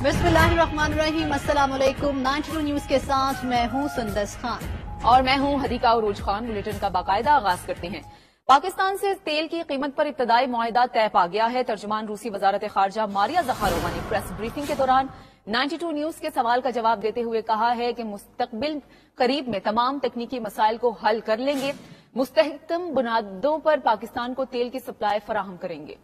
बिस्मिल्लाहिर्रहमानिर्रहीम, अस्सलाम वालेकुम। 92 न्यूज के साथ मैं हूं सुंदस खान और मैं हूं हदीका उरूज खान। बुलेटिन का बाकायदा आगाज करते हैं। पाकिस्तान से तेल की कीमत पर इब्तदाई मुआहिदा तय पा गया है। तर्जुमान रूसी वजारत खारजा मारिया ज़खारोवा ने प्रेस ब्रीफिंग के दौरान 92 न्यूज के सवाल का जवाब देते हुए कहा है कि मुस्तकबिल करीब में तमाम तकनीकी मसाइल को हल कर लेंगे। मुस्तहकम बुनियादों पर पाकिस्तान को तेल की सप्लाई फराहम करेंगे।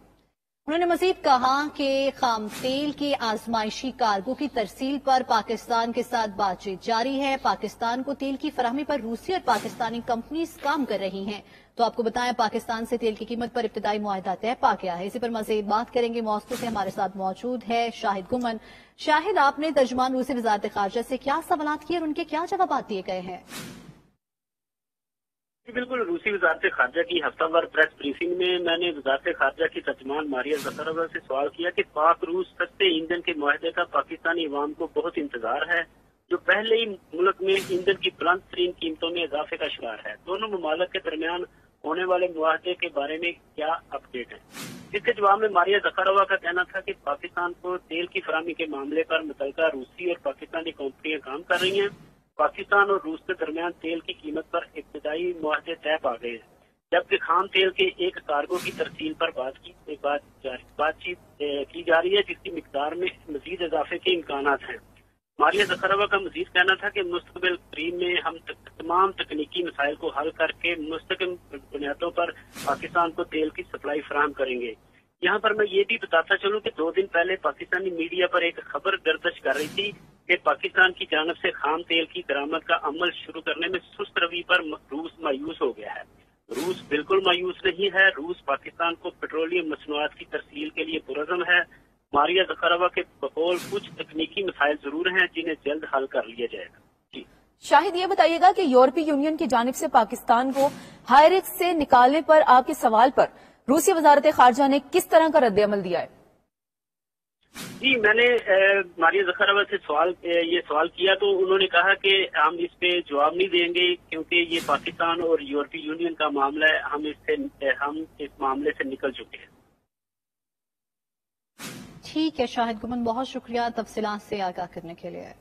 उन्होंने मजीद कहा कि खाम तेल की आजमाइशी कार्गो की तरसील पर पाकिस्तान के साथ बातचीत जारी है। पाकिस्तान को तेल की फराहमी पर रूसी और पाकिस्तानी कंपनीज काम कर रही हैं। तो आपको बताएं, पाकिस्तान से तेल की कीमत पर इब्तदाई मुआहिदा तय पा गया है। इसी पर मजीद बात करेंगे। मॉस्को से हमारे साथ मौजूद है शाहिद गुमन। शाहिद, आपने तर्जुमान रूसी वजारत खारजा से क्या सवाल किए और उनके क्या जवाब दिए गए हैं? बिल्कुल, रूसी वजारत खारजा की हफ्तावार प्रेस ब्रीफिंग में मैंने वजारत खारजा की तर्जुमान मारिया ज़खारोवा से सवाल किया कि पाक रूस सस्ते ईंधन के मुआहदे का पाकिस्तानी अवाम को बहुत इंतजार है, जो पहले ही मुल्क में ईंधन की बुलंद तरीन कीमतों में इजाफे का शिकार है। दोनों ममालिक के दरमियान होने वाले मुआहदे के बारे में क्या अपडेट है? इसके जवाब में मारिया ज़खारोवा का कहना था कि पाकिस्तान को तेल की फराहमी के मामले पर मुतल्लिका रूसी और पाकिस्तानी कंपनियां काम कर रही हैं। पाकिस्तान और रूस के दरमियान तेल की कीमत पर इब्तदाई मुआहदे तय पा गए हैं, जबकि खाम तेल के एक कार्गो की तरसील पर बातचीत की जा रही है, जिसकी मिकदार में मजीद इजाफे के इम्कानात हैं। मारिया ज़खारोवा का मजीद कहना था कि मुस्तकबिल करीब में हम तमाम तकनीकी मसाइल को हल करके मुस्तकिल बुनियादों पर पाकिस्तान को तेल की सप्लाई फराहम करेंगे। यहाँ पर मैं ये भी बताता चलूँ कि 2 दिन पहले पाकिस्तानी मीडिया पर एक खबर गर्दिश कर रही थी कि पाकिस्तान की जानब से खाम तेल की दरामद का अमल शुरू करने में सुस्त रवि पर रूस मायूस हो गया है। रूस बिल्कुल मायूस नहीं है। रूस पाकिस्तान को पेट्रोलियम मसनूआत की तरसील के लिए पुरज़म है। मारिया ज़खारोवा के बकौल कुछ तकनीकी मसाइल जरूर हैं जिन्हें जल्द हल कर लिया जाएगा। जी शाहिद, ये बताइएगा कि यूरोपीय यूनियन की जानिब से पाकिस्तान को हाई रिस्क से निकालने पर आपके सवाल पर रूसी वजारत खारजा ने किस तरह का रद्द-ए-अमल दिया है? जी, मैंने मारिया ज़खारोवा से ये सवाल किया तो उन्होंने कहा कि हम इस पे जवाब नहीं देंगे क्योंकि ये पाकिस्तान और यूरोपीय यूनियन का मामला है। हम इस मामले से निकल चुके हैं। ठीक है शाहिद गुमन, बहुत शुक्रिया तफसीलात से आगाह करने के लिए।